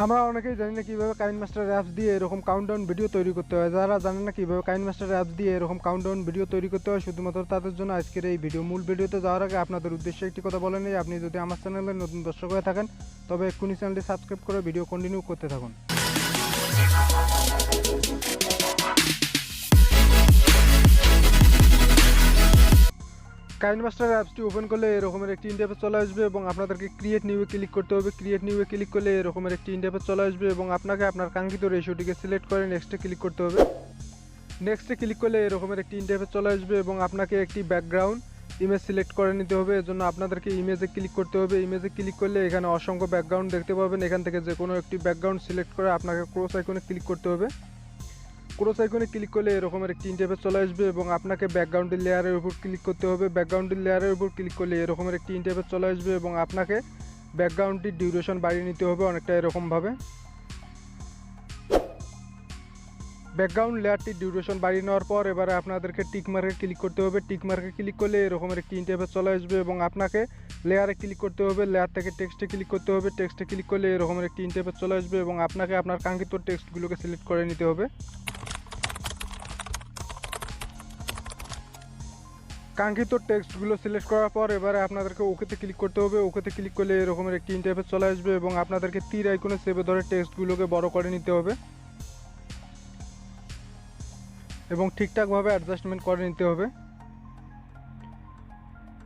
আমরা অনেকেই জানি না কীভাবে কাইনমাস্টার অ্যাপস দিয়ে এরকম কাউন্টডাউন ভিডিও তৈরি করতে হয়। যারা জানেন না কীভাবে কাইনমাস্টার অ্যাপস দিয়ে এরকম কাউন্টডাউন ভিডিও তৈরি করতে হয়, শুধুমাত্র তাদের জন্য আজকের এই ভিডিও। মূল ভিডিওতে যাওয়ার আগে আপনাদের উদ্দেশ্যে একটি কথা বলে নিই, আপনি যদি আমার চ্যানেলে নতুন দর্শক হয়ে থাকেন তবে এক্ষুনি চ্যানেলটি সাবস্ক্রাইব করে ভিডিও কন্টিনিউ করতে থাকুন। কাইনমাস্টার অ্যাপসটি ওপেন করলে এরকমের একটি ইন্টারফেস চলে আসবে এবং আপনাদেরকে ক্রিয়েট নিউয়ে ক্লিক করতে হবে। ক্রিয়েট নিউয়ে ক্লিক করলে এরকমের একটি ইন্টারফেস চলে আসবে এবং আপনাকে আপনার কাঙ্ক্ষিত রেশিওটিকে সিলেক্ট করে নেক্সটে ক্লিক করতে হবে। নেক্সটে ক্লিক করলে এরকমের একটি ইন্টারফেস চলে আসবে এবং আপনাকে একটি ব্যাকগ্রাউন্ড ইমেজ সিলেক্ট করে নিতে হবে। এর জন্য আপনাদেরকে ইমেজে ক্লিক করতে হবে। ইমেজে ক্লিক করলে এখানে অসংখ্য ব্যাকগ্রাউন্ড দেখতে পাবেন। এখান থেকে যে কোনো একটি ব্যাকগ্রাউন্ড সিলেক্ট করে আপনাকে ক্রস আইকনে ক্লিক করতে হবে। ক্রস আইকনে ক্লিক করলে এরকমের একটি ইন্টারফেস চলে আসবে এবং আপনাকে ব্যাকগ্রাউন্ডের লেয়ারের উপর ক্লিক করতে হবে। ব্যাকগ্রাউন্ডের লেয়ারের উপর ক্লিক করলে এরকমের একটি ইন্টারফেস চলে আসবে এবং আপনাকে ব্যাকগ্রাউন্ডটির ডিউরেশন বাড়িয়ে নিতে হবে অনেকটা এরকমভাবে। ব্যাকগ্রাউন্ড লেয়ারটির ডিউরেশন বাড়িয়ে নেওয়ার পর এবারে আপনাদেরকে টিক মার্কে ক্লিক করতে হবে। টিক মার্কে ক্লিক করলে এরকমের একটি ইন্টারফেস চলে আসবে এবং আপনাকে লেয়ারে ক্লিক করতে হবে। লেয়ার থেকে টেক্সটে ক্লিক করতে হবে। টেক্সটে ক্লিক করলে এরকমের একটি ইন্টারফেস চলে আসবে এবং আপনাকে আপনার কাঙ্ক্ষিত টেক্সটগুলোকে সিলেক্ট করে নিতে হবে। কাঙ্ক্ষিত টেক্সটগুলো সিলেক্ট করার পর এবারে আপনাদেরকে ওকেতে ক্লিক করতে হবে। ওকেতে ক্লিক করলে এরকমের একটি ইন্টারফেস চলে আসবে এবং আপনাদেরকে তীর আইকনে চেপে ধরে টেক্সটগুলোকে বড় করে নিতে হবে এবং ঠিকঠাকভাবে অ্যাডজাস্টমেন্ট করে নিতে হবে।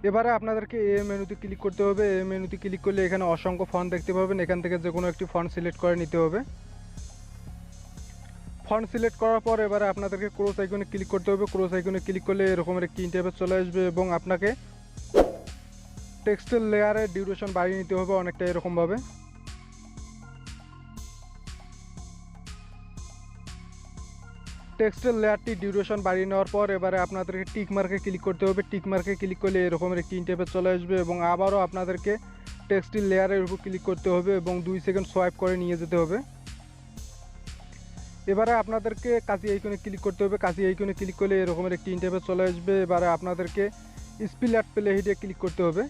এবারে আপনাদেরকে এ মেনুতে ক্লিক করতে হবে। এ মেনুতে ক্লিক করলে এখানে অসংখ্য ফন্ট দেখতে পাবেন। এখান থেকে যে কোনো একটি ফন্ট সিলেক্ট করে নিতে হবে। ফন্ট সিলেক্ট করার পর এবারে আপনাদেরকে ক্রস আইকনে ক্লিক করতে হবে। ক্রস আইকনে ক্লিক করলে এরকমের একটি ইন্টারফেস চলে আসবে এবং আপনাকে টেক্সটের লেয়ারের ডিউরেশন বাড়িয়ে নিতে হবে অনেকটা এরকমভাবে। টেক্সটের লেয়ারটি ডিউরেশন বাড়িয়ে নেওয়ার পর এবারে আপনাদেরকে টিক মার্কে ক্লিক করতে হবে। টিক মার্কে ক্লিক করলে এরকমের একটি ইন্টারফেস চলে আসবে এবং আবারও আপনাদেরকে টেক্সটের লেয়ারের উপর ক্লিক করতে হবে এবং 2 সেকেন্ড সোয়াইপ করে নিয়ে যেতে হবে। এবারে আপনাদেরকে কাজী আইকনে ক্লিক করতে হবে। কাজী আইকনে ক্লিক করলে এরকমের একটি ইন্টারফেস চলে আসবে। এবারে আপনাদেরকে স্পিল অ্যাট প্লে হিটে ক্লিক করতে হবে।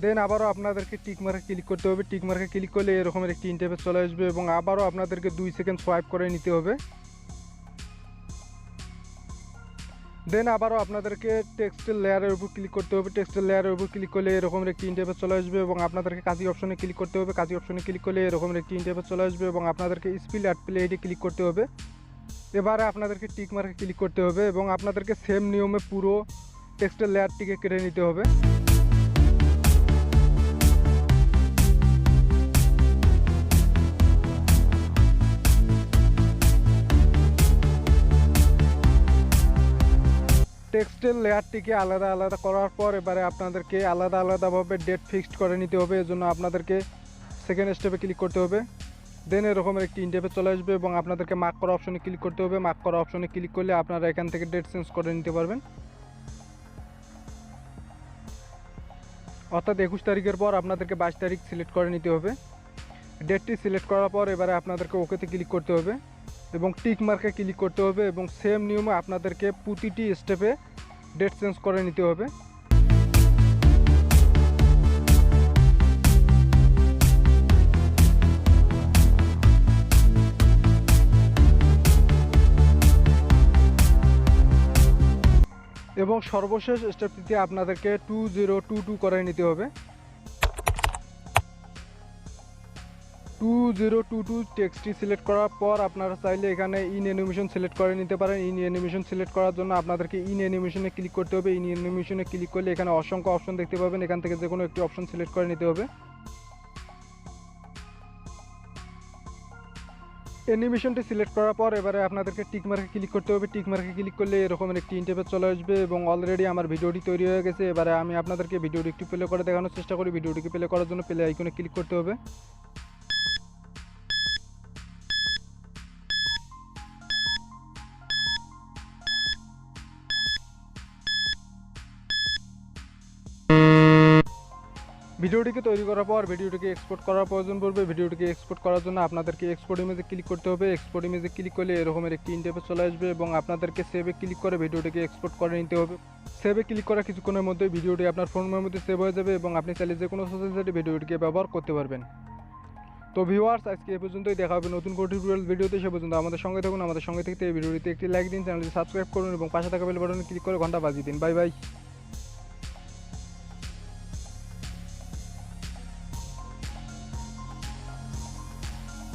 দেন আবারও আপনাদেরকে টিক মার্কে ক্লিক করতে হবে। টিক মার্কে ক্লিক করলে এরকমের একটি ইন্টারফেস চলে আসবে এবং আবারও আপনাদেরকে 2 সেকেন্ড সোয়াইপ করে নিতে হবে। দেন আবারও আপনাদেরকে টেক্সটের লেয়ারের উপর ক্লিক করতে হবে। টেক্সটের লেয়ারের উপর ক্লিক করলে এরকমের একটি ইন্টারফেস চলে আসবে এবং আপনাদেরকে কাজী অপশনে ক্লিক করতে হবে। কাজী অপশনে ক্লিক করলে এরকমের একটি ইন্টারফেস চলে আসবে এবং আপনাদেরকে স্পিল অ্যাট প্লে হিটে ক্লিক করতে হবে। এবারে আপনাদেরকে টিক মার্কে ক্লিক করতে হবে এবং আপনাদেরকে সেম নিয়মে পুরো টেক্সটের লেয়ারটিকে কেটে নিতে হবে। টেক্সটের লেয়ারটিকে আলাদা আলাদা করার পর এবারে আপনাদেরকে আলাদা আলাদাভাবে ডেট ফিক্সড করে নিতে হবে। এজন্য আপনাদেরকে সেকেন্ড স্টেপে ক্লিক করতে হবে। দেন এরকমের একটি ইন্টারফেস চলে আসবে এবং আপনাদেরকে মার্ক করা অপশনে ক্লিক করতে হবে। মার্ক করা অপশনে ক্লিক করলে আপনারা এখান থেকে ডেট চেঞ্জ করে নিতে পারবেন। অর্থাৎ 21 তারিখের পর আপনাদেরকে 22 তারিখ সিলেক্ট করে নিতে হবে। ডেটটি সিলেক্ট করার পর এবারে আপনাদেরকে ওকেতে ক্লিক করতে হবে এবং টিক মার্কে ক্লিক করতে হবে এবং সেম নিয়মে আপনাদেরকে প্রতিটি স্টেপে ডেট চেঞ্জ করে নিতে হবে। এবং সর্বশেষ স্টেপটিতে আপনাদেরকে 2022 করে নিতে হবে। 2022 টেক্সটটি সিলেক্ট করার পর আপনারা চাইলে এখানে ইন অ্যানিমেশন সিলেক্ট করে নিতে পারেন। ইন অ্যানিমেশন সিলেক্ট করার জন্য আপনাদেরকে ইন অ্যানিমেশনে ক্লিক করতে হবে। ইন অ্যানিমেশনে ক্লিক করলে এখানে অসংখ্য অপশন দেখতে পাবেন। এখান থেকে যে কোনো একটি অপশন সিলেক্ট করে নিতে হবে। অ্যানিমেশনটি সিলেক্ট করার পর এবারে আপনাদেরকে টিক মার্কে ক্লিক করতে হবে। টিক মার্কে ক্লিক করলে এরকমের একটি ইন্টারফেস চলে আসবে এবং অলরেডি আমার ভিডিওটি তৈরি হয়ে গেছে। এবারে আমি আপনাদেরকে ভিডিওটি একটু প্লে করে দেখানোর চেষ্টা করি। ভিডিওটিকে প্লে করার জন্য প্লে আইকনে ক্লিক করতে হবে। ভিডিওটিকে তৈরি করার পর ভিডিওটিকে এক্সপোর্ট করার প্রয়োজন পড়বে। ভিডিওটিকে এক্সপোর্ট করার জন্য আপনাদেরকে এক্সপোর্ট ইমেজে ক্লিক করতে হবে। এক্সপোর্ট ইমেজে ক্লিক করলে এরকমের একটি ইন্টারফেস চলে আসবে এবং আপনাদেরকে সেভে ক্লিক করে ভিডিওটিকে এক্সপোর্ট করে নিতে হবে। সেভে ক্লিক করা কিছুক্ষণের মধ্যে ভিডিওটি আপনার ফোনের মধ্যে সেভ হয়ে যাবে এবং আপনি চাইলে যে কোনো সোশ্যাল সাইটে ভিডিওটিকে ব্যবহার করতে পারবেন। তো ভিউয়ার্স, আজকে এই পর্যন্তই। দেখা হবে নতুন কোনো টিউটোরিয়াল ভিডিওতে। সে পর্যন্ত আমাদের সঙ্গে থাকুন। আমাদের সঙ্গে থাকতে এই ভিডিওটিতে একটি লাইক দিন, চ্যানেলটি সাবস্ক্রাইব করুন এবং পাশে থাকা বেল বাটনে ক্লিক করে ঘন্টা বাজিয়ে দিন। Bye bye.